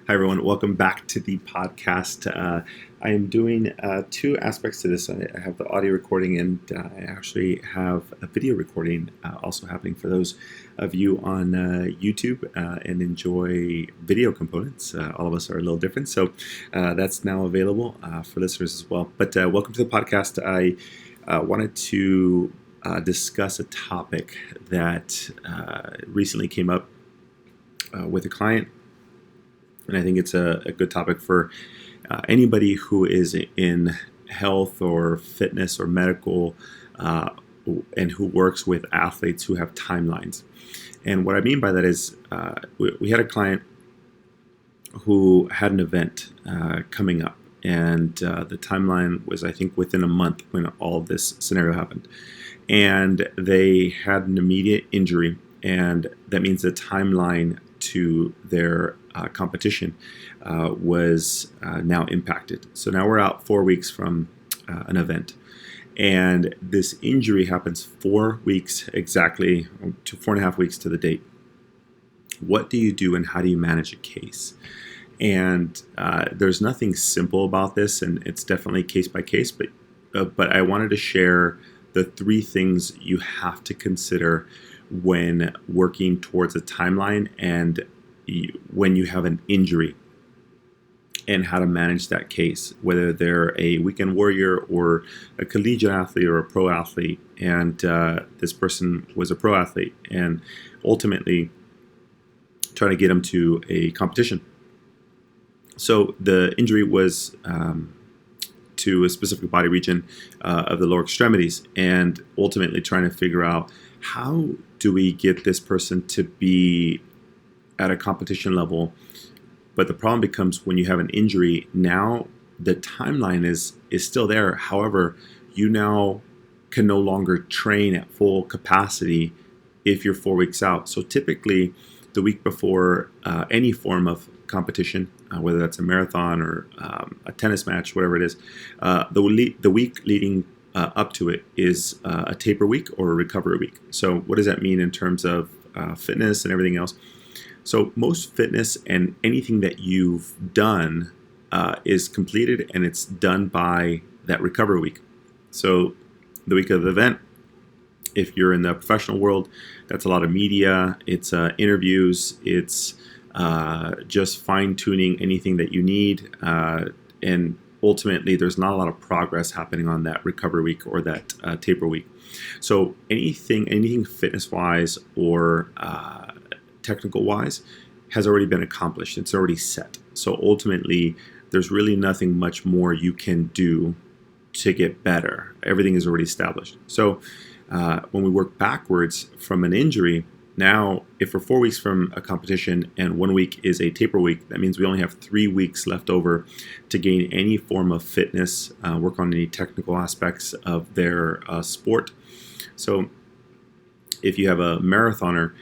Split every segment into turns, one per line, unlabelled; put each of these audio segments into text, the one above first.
Hi, everyone. Welcome back to the podcast. I am doing two aspects to this. I have the audio recording and I actually have a video recording also happening for those of you on YouTube and enjoy video components. All of us are a little different, so that's now available for listeners as well. But welcome to the podcast. I wanted to discuss a topic that recently came up with a client. And I think it's a good topic for anybody who is in health or fitness or medical and who works with athletes who have timelines. And what I mean by that is we had a client who had an event coming up. And the timeline was, I think, within a month when all of this scenario happened. And they had an immediate injury. And that means the timeline to their competition was now impacted. So now we're out 4 weeks from an event. And this injury happens 4 weeks exactly, to 4.5 weeks to the date. What do you do and how do you manage a case? And there's nothing simple about this, and it's definitely case by case, but I wanted to share the 3 things you have to consider when working towards a timeline and when you have an injury, and how to manage that case, whether they're a weekend warrior or a collegiate athlete or a pro athlete. And this person was a pro athlete and ultimately trying to get him to a competition. So the injury was to a specific body region of the lower extremities, and ultimately trying to figure out how do we get this person to be at a competition level. But the problem becomes when you have an injury, now the timeline is still there. However, you now can no longer train at full capacity if you're 4 weeks out. So typically the week before any form of competition, whether that's a marathon or a tennis match, whatever it is, the week leading up to it is a taper week or a recovery week. So what does that mean in terms of fitness and everything else? So most fitness and anything that you've done is completed, and it's done by that recovery week. So the week of the event, if you're in the professional world, that's a lot of media, it's interviews, it's just fine-tuning anything that you need, and ultimately there's not a lot of progress happening on that recovery week or that taper week. So anything fitness-wise or technical-wise has already been accomplished. It's already set. So ultimately, there's really nothing much more you can do to get better. Everything is already established. So when we work backwards from an injury, now if we're 4 weeks from a competition and 1 week is a taper week, that means we only have 3 weeks left over to gain any form of fitness, work on any technical aspects of their sport. So if you have a marathoner,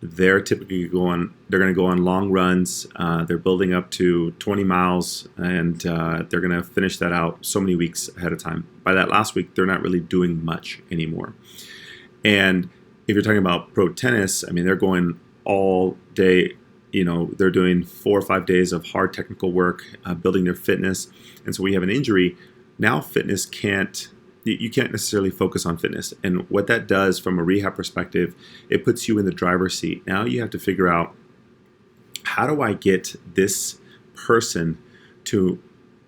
they're typically going to go on long runs. They're building up to 20 miles, and they're going to finish that out so many weeks ahead of time. By that last week, they're not really doing much anymore. And if you're talking about pro tennis, I mean, they're going all day. They're doing 4 or 5 days of hard technical work, building their fitness. And so we have an injury. Now fitness you can't necessarily focus on fitness. And what that does from a rehab perspective, it puts you in the driver's seat. Now you have to figure out, how do I get this person to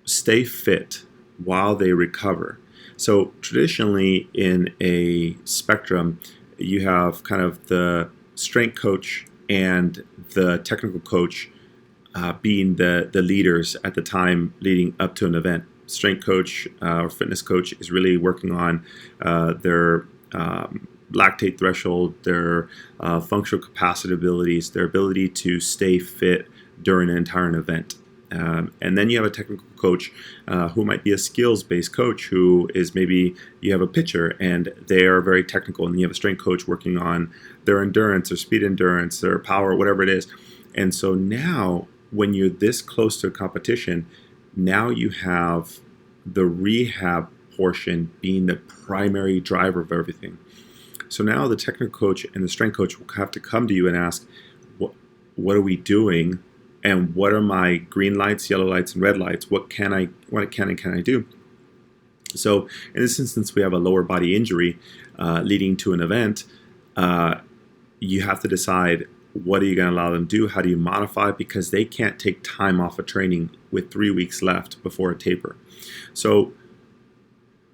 stay fit while they recover? So traditionally in a spectrum, you have kind of the strength coach and the technical coach being the leaders at the time leading up to an event. Strength coach or fitness coach is really working on their lactate threshold, their functional capacity abilities, their ability to stay fit during an entire event. And then you have a technical coach who might be a skills-based coach, who is maybe you have a pitcher and they are very technical, and you have a strength coach working on their endurance, their speed endurance, their power, whatever it is. And so now when you're this close to a competition, now you have the rehab portion being the primary driver of everything. So now the technical coach and the strength coach will have to come to you and ask, what are we doing? and what are my green lights, yellow lights, and red lights? What can and can I do? So in this instance, we have a lower body injury leading to an event. You have to decide, what are you going to allow them to do? How do you modify? Because they can't take time off of training with 3 weeks left before a taper. So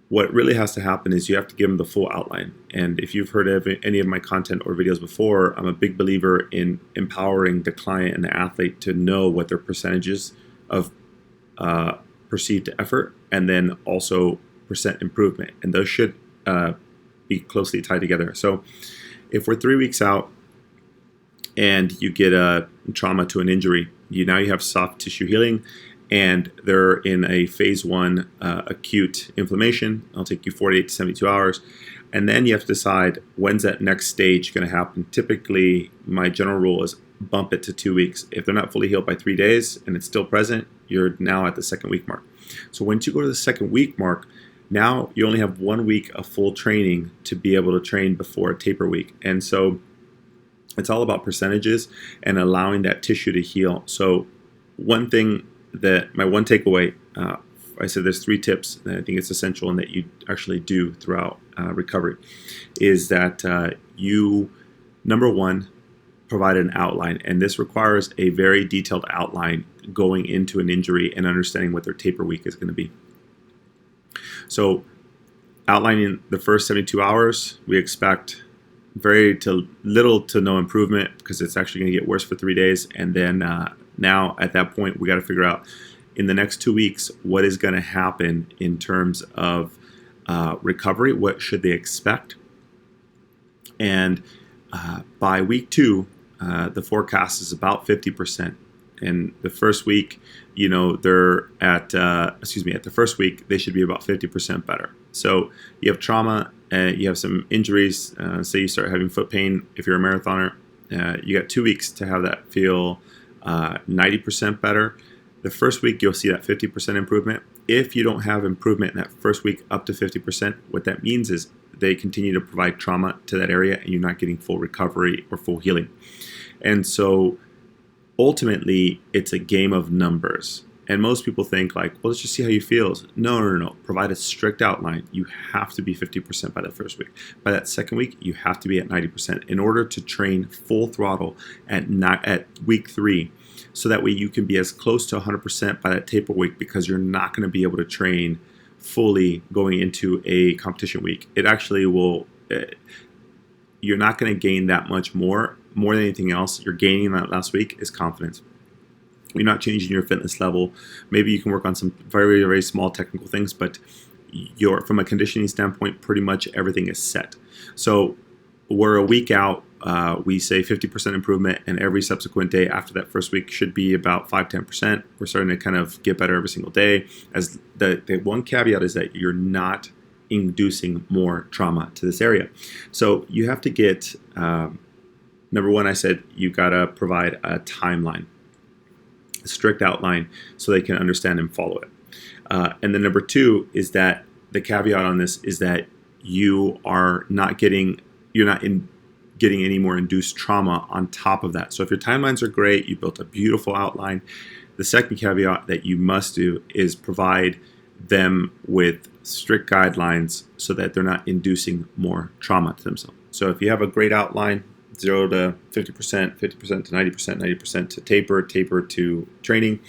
what really has to happen is you have to give them the full outline. And if you've heard of any of my content or videos before, I'm a big believer in empowering the client and the athlete to know what their percentages of perceived effort and then also percent improvement. And those should be closely tied together. So if we're 3 weeks out and you get a trauma to an injury, you have soft tissue healing, and they're in a phase 1 acute inflammation. It'll take you 48 to 72 hours. And then you have to decide, when's that next stage going to happen? Typically, my general rule is bump it to 2 weeks. If they're not fully healed by 3 days and it's still present, you're now at the 2nd week mark. So once you go to the 2nd week mark, now you only have 1 week of full training to be able to train before a taper week. And so it's all about percentages and allowing that tissue to heal. So one thing my one takeaway, I said there's 3 tips that I think it's essential and that you actually do throughout recovery, is that you, number one, provide an outline. And this requires a very detailed outline going into an injury and understanding what their taper week is going to be. So outlining the first 72 hours, we expect very little to no improvement because it's actually going to get worse for 3 days. And then now at that point, we got to figure out in the next 2 weeks, what is going to happen in terms of recovery? What should they expect? And by week 2, the forecast is about 50%. And the first week, they're at the first week, they should be about 50% better. So you have trauma, you have some injuries. Say you start having foot pain. If you're a marathoner, you got 2 weeks to have that feel 90% better. The first week, you'll see that 50% improvement. If you don't have improvement in that first week up to 50%, what that means is they continue to provide trauma to that area and you're not getting full recovery or full healing. And so ultimately, it's a game of numbers. And most people think well, let's just see how you feel. No. Provide a strict outline. You have to be 50% by that first week. By that 2nd week, you have to be at 90% in order to train full throttle at week 3. So that way you can be as close to 100% by that taper week, because you're not going to be able to train fully going into a competition week. It actually will, you're not going to gain that much more than anything else. You're gaining that last week is confidence. You're not changing your fitness level. Maybe you can work on some very, very small technical things, but from a conditioning standpoint, pretty much everything is set. So we're a week out. We say 50% improvement, and every subsequent day after that first week should be about 5-10%. We're starting to kind of get better every single day. As the one caveat is that you're not inducing more trauma to this area. So you have to get, number one, I said you got to provide a timeline, a strict outline, so they can understand and follow it. And then number 2 is that the caveat on this is that you're not getting any more induced trauma on top of that. So if your timelines are great, you built a beautiful outline, the second caveat that you must do is provide them with strict guidelines so that they're not inducing more trauma to themselves. So if you have a great outline, 0 to 50%, 50% to 90%, 90% to taper to training,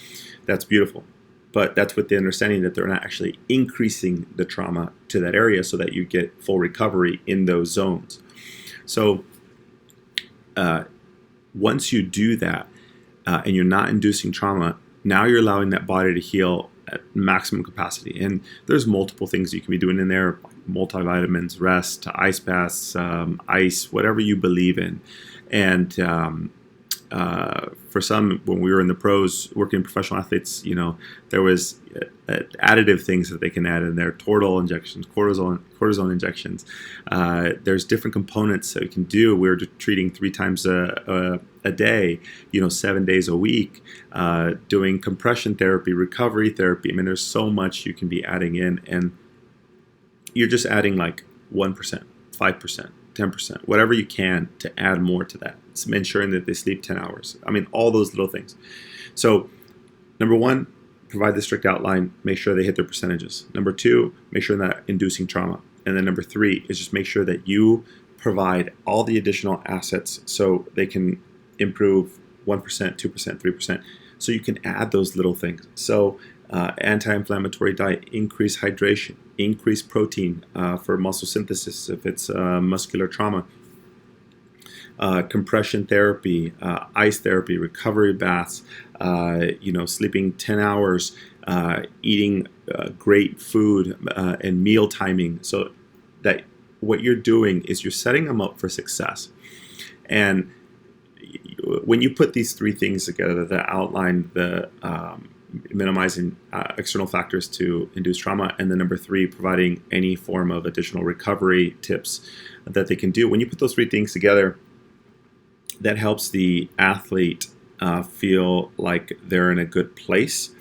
that's beautiful. But that's with the understanding that they're not actually increasing the trauma to that area so that you get full recovery in those zones. So once you do that and you're not inducing trauma, now you're allowing that body to heal at maximum capacity. And there's multiple things you can be doing in there, multivitamins, rest, ice baths, ice, whatever you believe in. And for some, when we were in the pros, working professional athletes, there was additive things that they can add in there, toradol injections, cortisone injections. There's different components that we can do. We're treating 3 times a day, 7 days a week, doing compression therapy, recovery therapy. I mean, there's so much you can be adding in, and you're just adding 1%, 5%, 10%, whatever you can to add more to that. ensuring that they sleep 10 hours. I mean, all those little things. So number one, provide the strict outline, make sure they hit their percentages. Number two, make sure they're not inducing trauma. And then number three is just make sure that you provide all the additional assets so they can improve 1%, 2%, 3%. So you can add those little things. So anti-inflammatory diet, increase hydration, increase protein for muscle synthesis if it's muscular trauma, compression therapy, ice therapy, recovery baths, sleeping 10 hours, eating great food and meal timing, so that what you're doing is you're setting them up for success. And when you put these three things together, that outline the minimizing external factors to induce trauma, and then number three, providing any form of additional recovery tips that they can do. When you put those three things together, that helps the athlete feel like they're in a good place.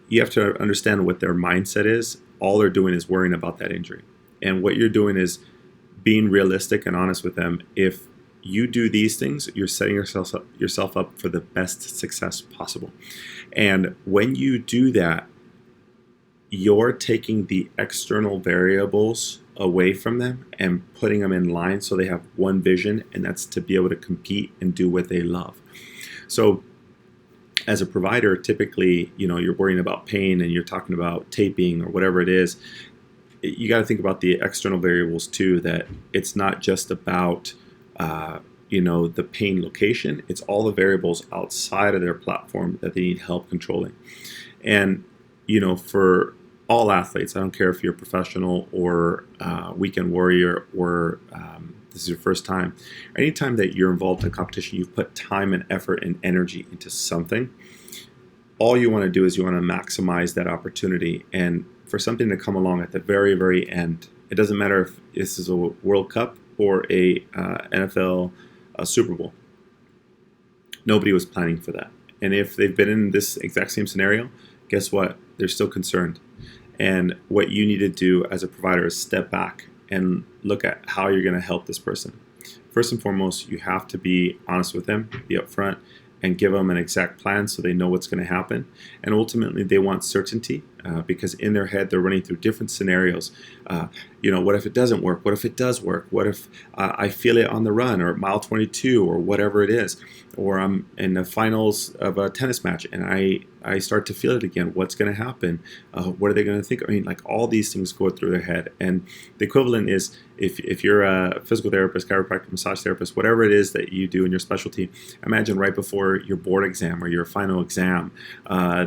You have to understand what their mindset is. All they're doing is worrying about that injury. And what you're doing is being realistic and honest with them. If you do these things, you're setting yourself up for the best success possible. And when you do that, you're taking the external variables away from them and putting them in line so they have one vision, and that's to be able to compete and do what they love. So as a provider, typically, you're worrying about pain and you're talking about taping or whatever it is. You got to think about the external variables too, that it's not just about the pain location. It's all the variables outside of their platform that they need help controlling. And for all athletes, I don't care if you're a professional or weekend warrior or this is your first time. Anytime that you're involved in competition, you've put time and effort and energy into something. All you want to do is you want to maximize that opportunity, and for something to come along at the very, very end. It doesn't matter if this is a World Cup or a NFL Super Bowl. Nobody was planning for that. And if they've been in this exact same scenario, guess what? They're still concerned. And what you need to do as a provider is step back and look at how you're going to help this person. First and foremost, you have to be honest with them, be upfront, and give them an exact plan so they know what's going to happen. And ultimately, they want certainty because in their head, they're running through different scenarios. What if it doesn't work? What if it does work? What if I feel it on the run or mile 22 or whatever it is? Or I'm in the finals of a tennis match and I start to feel it again. What's going to happen? What are they going to think? I mean, like all these things go through their head. And the equivalent is if you're a physical therapist, chiropractor, massage therapist, whatever it is that you do in your specialty, imagine right before your board exam or your final exam,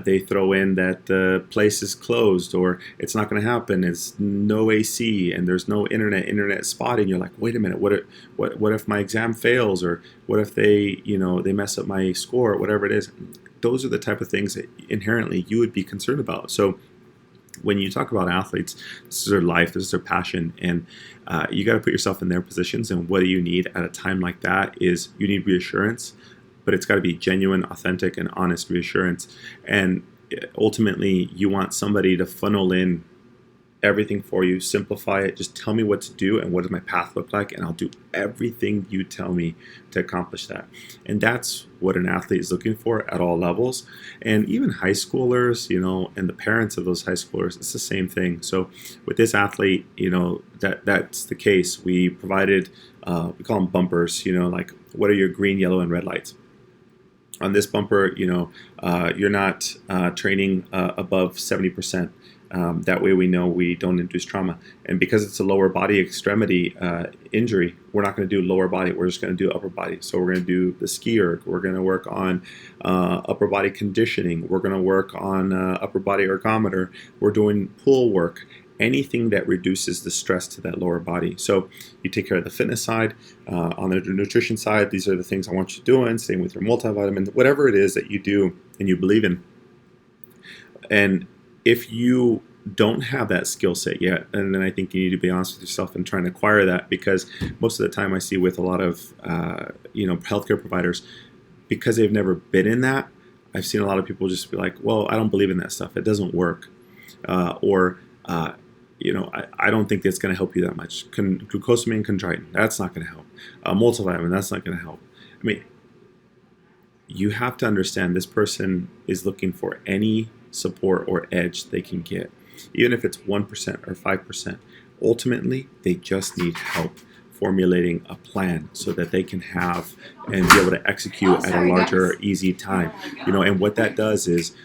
they throw in that the place is closed or it's not going to happen. It's no AC and there's no internet spotting. You're like, wait a minute, what if my exam fails, or what if they mess up my score, or whatever it is. Those are the type of things that inherently you would be concerned about. So when you talk about athletes, this is their life, this is their passion, and you got to put yourself in their positions. And what do you need at a time like that is you need reassurance, but it's got to be genuine, authentic, and honest reassurance. And ultimately, you want somebody to funnel in everything for you, simplify it, just tell me what to do and what does my path look like, and I'll do everything you tell me to accomplish that. And that's what an athlete is looking for at all levels. And even high schoolers, and the parents of those high schoolers, it's the same thing. So with this athlete, that's the case. We provided, we call them bumpers, like what are your green, yellow, and red lights? On this bumper, you're not training above 70%. That way we know we don't induce trauma. And because it's a lower body extremity injury, we're not going to do lower body. We're just going to do upper body. So we're going to do the ski erg. We're going to work on upper body conditioning. We're going to work on upper body ergometer. We're doing pull work. Anything that reduces the stress to that lower body. So you take care of the fitness side. On the nutrition side, these are the things I want you doing. Same with your multivitamin, whatever it is that you do and you believe in. And if you don't have that skill set yet, and then I think you need to be honest with yourself and trying to acquire that, because most of the time I see with a lot of healthcare providers, because they've never been in that, I've seen a lot of people just be like, well, I don't believe in that stuff. It doesn't work. I don't think that's going to help you that much. Glucosamine, chondroitin, that's not going to help. Multivitamin, that's not going to help. I mean, you have to understand this person is looking for any support or edge they can get, even if it's 1% or 5%. Ultimately, they just need help formulating a plan so that they can have and be able to execute at a larger, easy time. And what that does is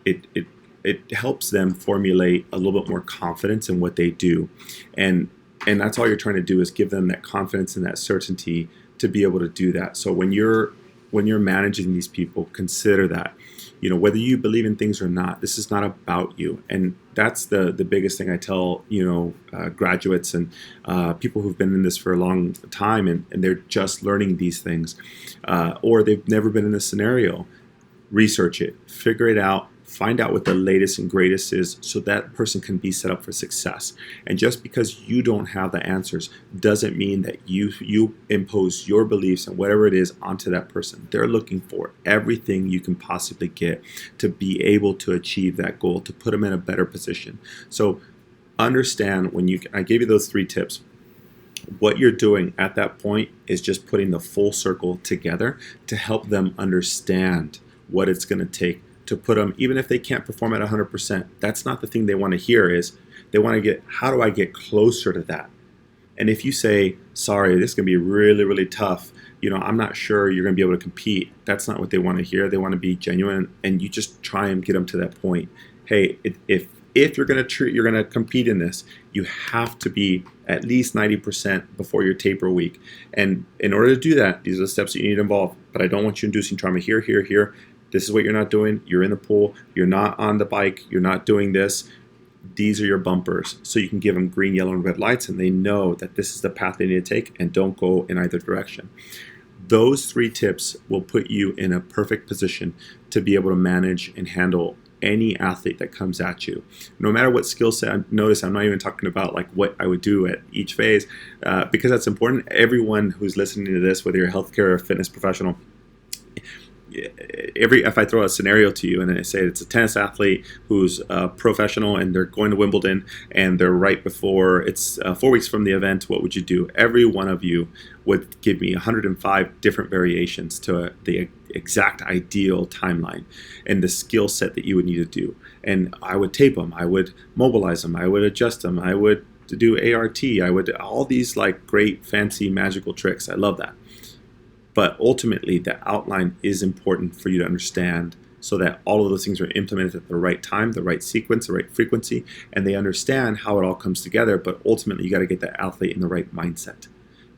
it helps them formulate a little bit more confidence in what they do, and that's all you're trying to do is give them that confidence and that certainty to be able to do that. So when you're managing these people, consider that, whether you believe in things or not, this is not about you. And that's the biggest thing I tell, graduates and people who've been in this for a long time and they're just learning these things, or they've never been in this scenario. Research it, figure it out, find out what the latest and greatest is so that person can be set up for success. And just because you don't have the answers doesn't mean that you impose your beliefs and whatever it is onto that person. They're looking for everything you can possibly get to be able to achieve that goal, to put them in a better position. So understand I gave you those 3 tips. What you're doing at that point is just putting the full circle together to help them understand what it's going to take to put them, even if they can't perform at 100%. That's not the thing they want to hear. Is they want to get, how do I get closer to that? And if you say, sorry, this is going to be really, really tough, I'm not sure you're going to be able to compete, that's not what they want to hear. They want to be genuine, and you just try and get them to that point. Hey, if you're going to compete in this, you have to be at least 90% before your taper week. And in order to do that, these are the steps that you need to involve. But I don't want you inducing trauma here, here, here. This is what you're not doing. You're in the pool. You're not on the bike. You're not doing this. These are your bumpers. So you can give them green, yellow, and red lights, and they know that this is the path they need to take, and don't go in either direction. Those 3 tips will put you in a perfect position to be able to manage and handle any athlete that comes at you, no matter what skill set. Notice I'm not even talking about like what I would do at each phase, because that's important. Everyone who's listening to this, whether you're a healthcare or fitness professional, if I throw a scenario to you and I say it's a tennis athlete who's a professional and they're going to Wimbledon and they're right before, it's 4 weeks from the event, what would you do? Every one of you would give me 105 different variations to the exact ideal timeline and the skill set that you would need to do. And I would tape them, I would mobilize them, I would adjust them, I would do ART, I would all these like great fancy magical tricks. I love that. But ultimately, the outline is important for you to understand so that all of those things are implemented at the right time, the right sequence, the right frequency, and they understand how it all comes together. But ultimately, you got to get the athlete in the right mindset.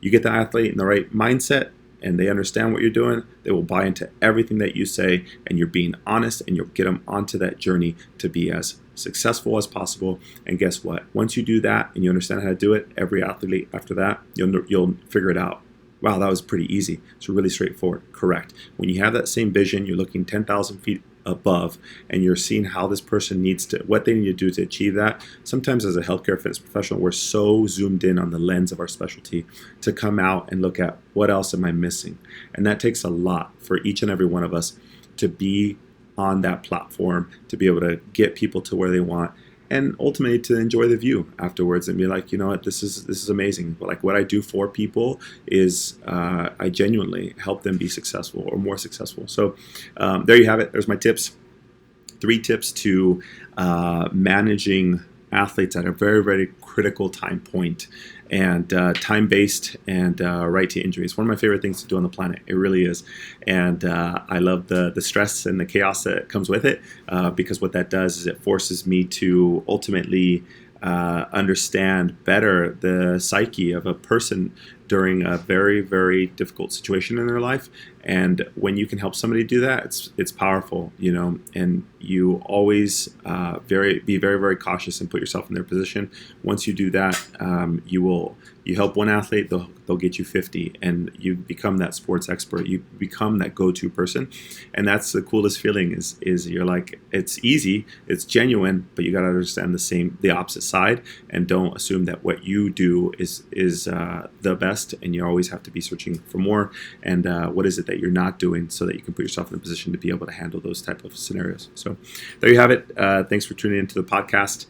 You get the athlete in the right mindset and they understand what you're doing, they will buy into everything that you say, and you're being honest, and you'll get them onto that journey to be as successful as possible. And guess what? Once you do that and you understand how to do it, every athlete after that, you'll figure it out. Wow, that was pretty easy. It's really straightforward. Correct. When you have that same vision, you're looking 10,000 feet above and you're seeing how this person needs to, what they need to do to achieve that. Sometimes as a healthcare fitness professional, we're so zoomed in on the lens of our specialty to come out and look at what else am I missing? And that takes a lot for each and every one of us to be on that platform, to be able to get people to where they want, and ultimately to enjoy the view afterwards and be like, you know what, this is amazing. But like what I do for people is I genuinely help them be successful or more successful. So there you have it. There's my tips. 3 tips to managing athletes at a very, very critical time point, and time-based and right to injury. It's one of my favorite things to do on the planet. It really is. And I love the stress and the chaos that comes with it, because what that does is it forces me to ultimately understand better the psyche of a person during a very, very difficult situation in their life. And when you can help somebody do that, it's powerful, you know. And you always be very, very cautious and put yourself in their position. Once you do that, you help one athlete, they'll get you 50, and you become that sports expert. You become that go-to person, and that's the coolest feeling. Is you're like, it's easy, it's genuine, but you got to understand the opposite side, and don't assume that what you do is the best, and you always have to be searching for more. And what is it that you're not doing, so that you can put yourself in a position to be able to handle those type of scenarios. So there you have it. Thanks for tuning into the podcast.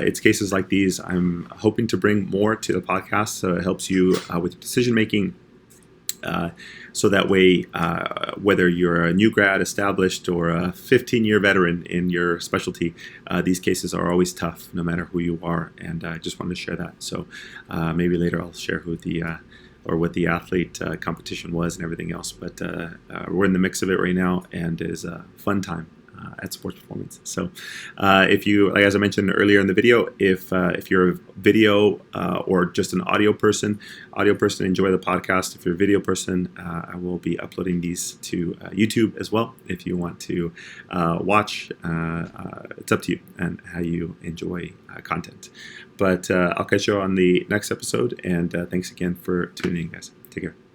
It's cases like these I'm hoping to bring more to the podcast, so it helps you with decision making, So that way, whether you're a new grad, established, or a 15-year veteran in your specialty, these cases are always tough, no matter who you are. And I just wanted to share that. So maybe later I'll share who the or what the athlete competition was and everything else. But we're in the mix of it right now, and it is a fun time at Sports Performance. So if you, like as I mentioned earlier in the video, if you're a video or just an audio person, enjoy the podcast. If you're a video person, I will be uploading these to YouTube as well. If you want to watch, it's up to you and how you enjoy content. But I'll catch you on the next episode, and thanks again for tuning in, guys. Take care.